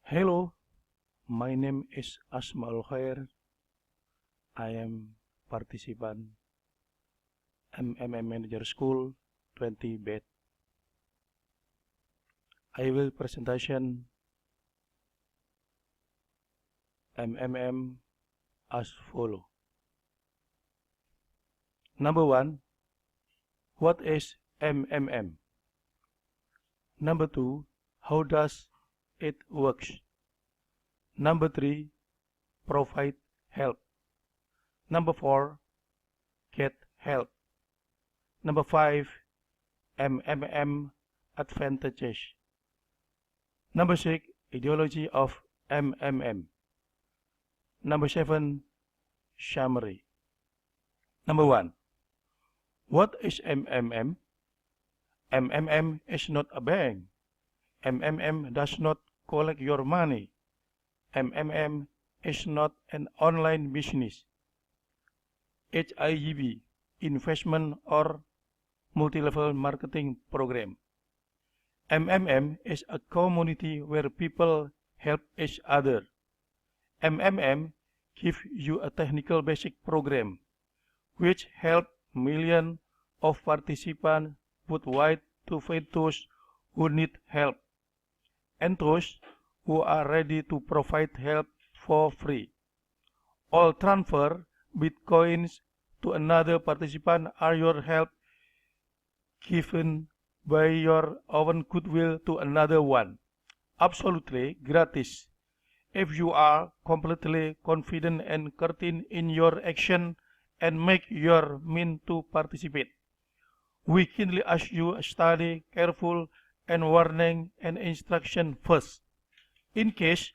Hello, my name is Asmaul Khair. I am participant MMM Manager School 20 batch. I will presentation MMM as follow. Number 1, what is MMM? Number 2, how does it works? Number 3, provide help. Number 4, get help. Number 5, MMM advantages. Number 6, ideology of MMM. Number 7, summary. Number 1, what is MMM? MMM is not a bank. MMM does not collect your money. MMM is not an online business. HIGB, investment or multi-level marketing program. MMM is a community where people help each other. MMM gives you a technical basic program which help millions of participants worldwide to find those who need help and those who are ready to provide help for free. All transfer bitcoins to another participant are your help given by your own goodwill to another one. Absolutely gratis. If you are completely confident and certain in your action and make your mind to participate, we kindly ask you study careful and warning and instruction first. In case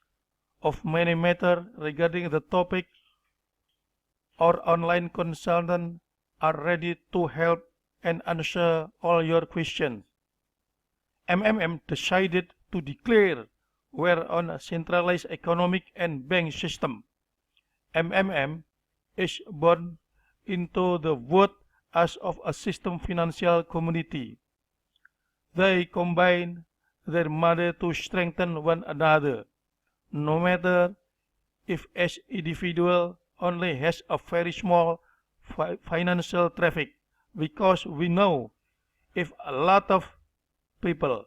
of many matter regarding the topic, our online consultant are ready to help and answer all your questions. MMM decided to declare we're on a centralized economic and bank system. MMM is born into the world as of a system financial community. They combine their money to strengthen one another, no matter if each individual only has a very small financial traffic, because we know if a lot of people,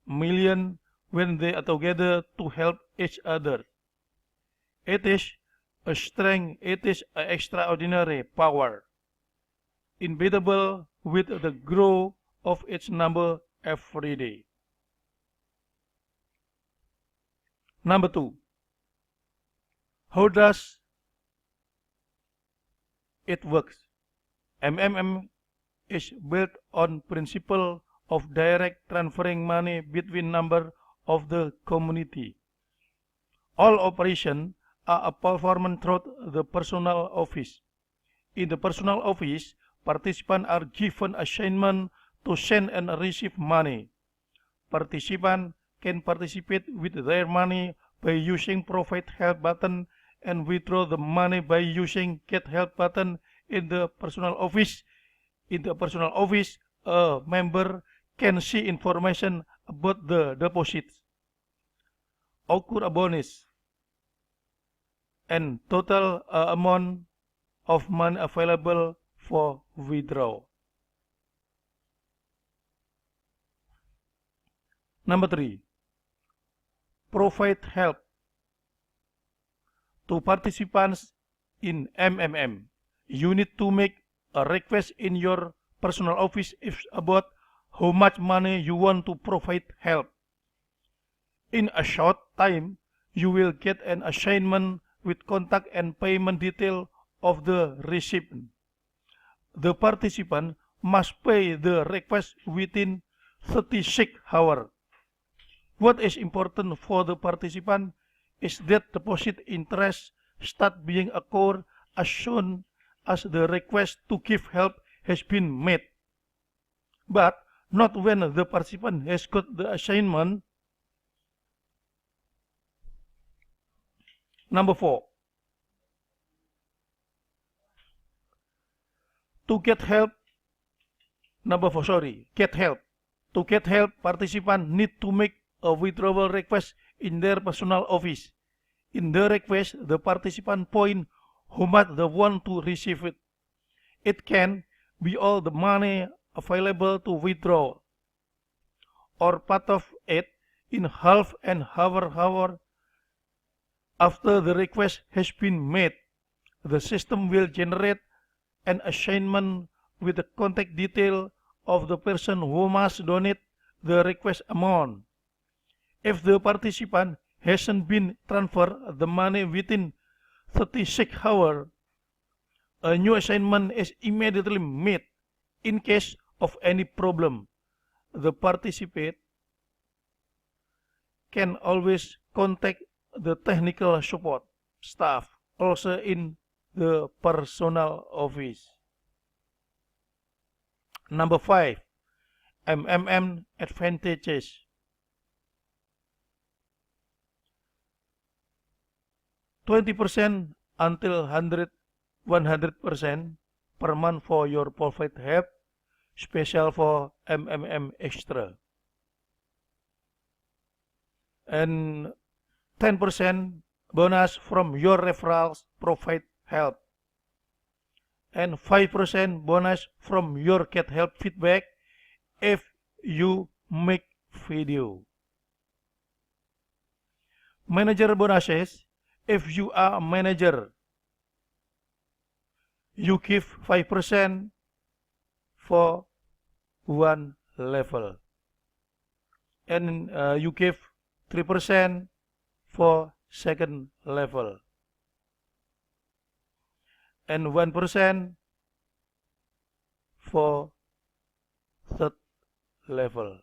million, when they are together to help each other, it is a strength, it is an extraordinary power, inevitable with the growth of its number every day. Number 2, how does it works? MMM is built on principle of direct transferring money between number of the community. All operations are performed through the personal office. In the personal office, participants are given assignment to send and receive money. Participants can participate with their money by using provide help button and withdraw the money by using get help button in the personal office. In the personal office, a member can see information about the deposits, occur a bonus, and total amount of money available for withdrawal. Number 3, provide help to participants in MMM. You need to make a request in your personal office about how much money you want to provide help. In a short time, you will get an assignment with contact and payment detail of the recipient. The participant must pay the request within 36 hours. What is important for the participant is that deposit interest start being accrued as soon as the request to give help has been made, but not when the participant has got the assignment. Number 4, to get help. Get help. To get help, participant need to make a withdrawal request in their personal office. In the request, the participant point who might the one to receive it. It can be all the money available to withdraw, or part of it in half an hour after the request has been made. The system will generate an assignment with the contact detail of the person who must donate the request amount. If the participant hasn't been transferred the money within 36 hours, a new assignment is immediately made. In case of any problem, the participant can always contact the technical support staff, also in the personal office. Number 5. MMM advantages. %20 until 100% per month for your profit help, special for MMM extra. And 10% bonus from your referrals profit help. And 5% bonus from your Get Help feedback if you make video. Manager bonuses. If you are a manager, you give 5% for one level. And you give 3% for second level. And 1% for third level.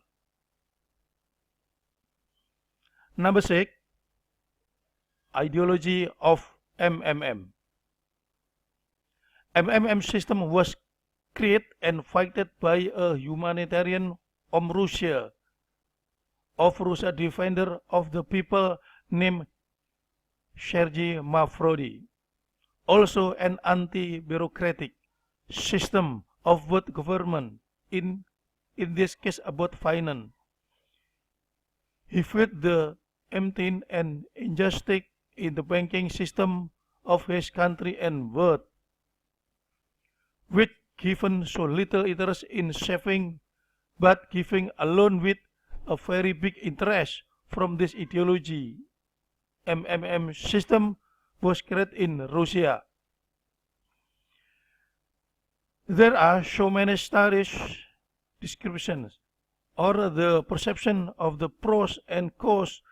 Number 6. Ideology of MMM. MMM system was created and fighted by a humanitarian of Russia defender of the people named Sergei Mavrodi. Also an anti-bureaucratic system of what government, in this case about finance. He felt the empty and injustice in the banking system of his country and world, which given so little interest in saving, but giving a loan with a very big interest from this ideology. MMM system was created in Russia. There are so many studies, descriptions, or the perception of the pros and cons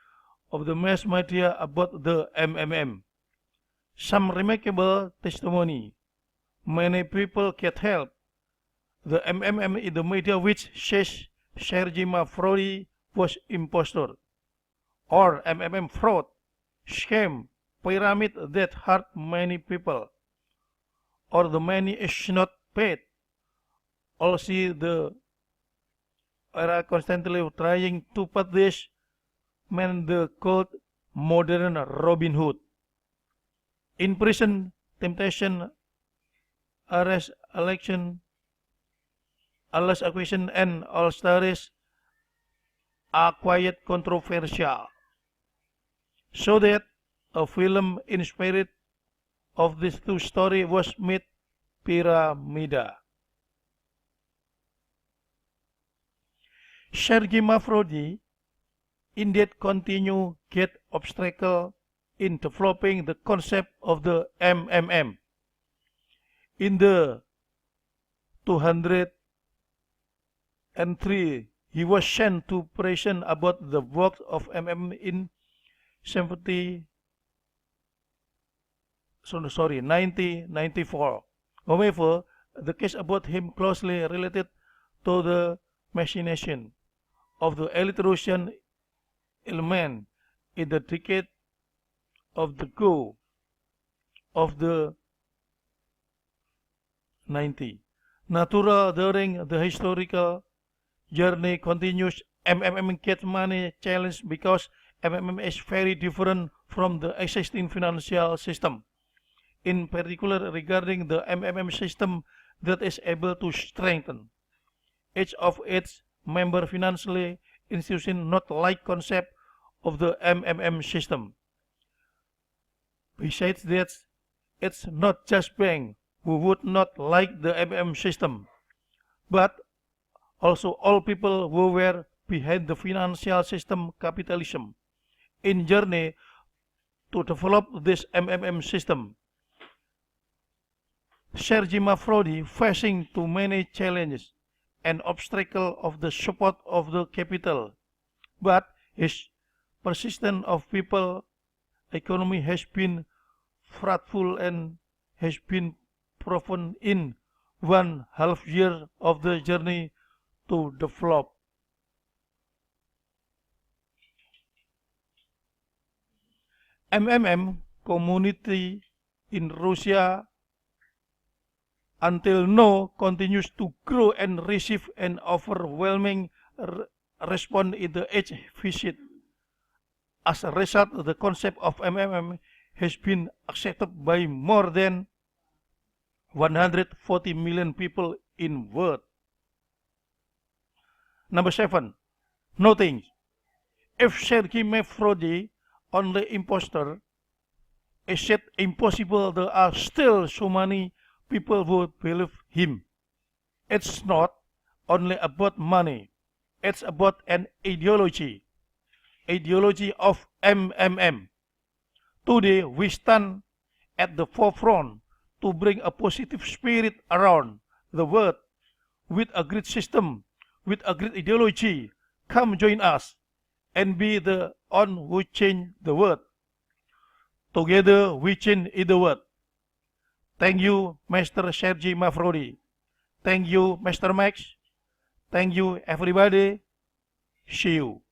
of the mass media about the MMM. Some remarkable testimony. Many people get help. The MMM in the media which says Sergei Mavrodi was impostor, or MMM fraud, scam, pyramid that hurt many people, or the money is not paid. Also, the era constantly trying to put this man the called modern Robin Hood. In prison, temptation, arrest, election, Allah's acquisition, and all stories are quite controversial. So that a film inspired of these two stories was made, Pyramida. Sergei Mavrodi indeed continue get obstacle in developing the concept of the MMM. In the 203, he was sent to prison about the work of MMM in 1994. However, the case about him closely related to the machination of the elite Russian element in the decade of the go of the 90. Natural during the historical journey continues. MMM get money challenge because MMM is very different from the existing financial system. In particular, regarding the MMM system that is able to strengthen each of its member financially institution, not like concept of the MMM system. Besides that, it's not just banks who would not like the MMM system, but also all people who were behind the financial system capitalism in journey to develop this MMM system. Sergei Mafrodi facing too many challenges and obstacles of the support of the capital, but his persistence of people economy has been fruitful and has been proven in 1.5 year of the journey to develop. MMM community in Russia until now continues to grow and receive an overwhelming response in the age visit. As a result, the concept of MMM has been accepted by more than 140 million people in the world. Number 7. Nothing. If Sergei Mafrodi only imposter, is it impossible there are still so many people who believe him? It's not only about money, it's about an ideology of MMM. Today we stand at the forefront to bring a positive spirit around the world with a great system, with a great ideology. Come join us and be the one who change the world. Together we change the world. Thank you, Master Sergei Mafrodi. Thank you, Master Max. Thank you, everybody. See you.